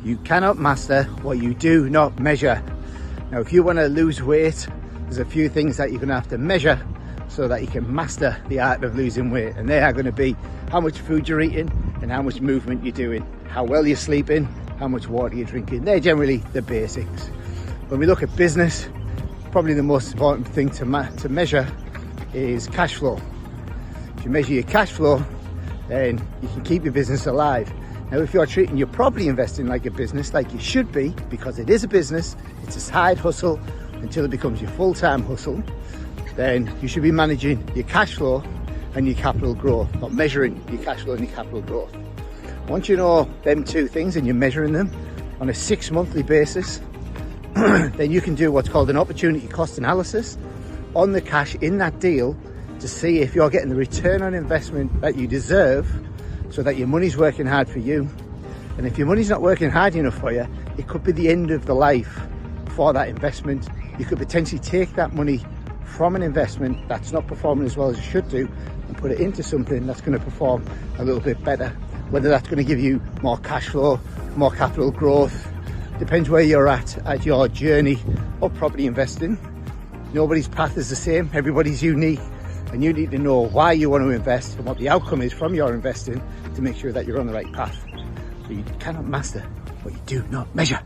You cannot master what you do not measure. Now, if you want to lose weight, there's a few things that you're going to have to measure so that you can master the art of losing weight. And they are going to be how much food you're eating and how much movement you're doing, how well you're sleeping, how much water you're drinking. They're generally the basics. When we look at business, probably the most important thing to measure is cash flow. If you measure your cash flow, then you can keep your business alive. Now, if you're treating your property investing like a business, like you should be, because it is a business, it's a side hustle until it becomes your full-time hustle, then you should be managing your cash flow and your capital growth, not measuring your cash flow and your capital growth. Once you know them two things and you're measuring them on a 6 monthly basis, then you can do what's called an opportunity cost analysis on the cash in that deal to see if you're getting the return on investment that you deserve, so that your money's working hard for you. And if your money's not working hard enough for you, it could be the end of the life for that investment. You could potentially take that money from an investment that's not performing as well as it should do and put it into something that's going to perform a little bit better. Whether that's going to give you more cash flow, more capital growth, depends where you're at your journey of property investing. Nobody's path is the same, everybody's unique, and you need to know why you want to invest and what the outcome is from your investing to make sure that you're on the right path. So you cannot master what you do not measure.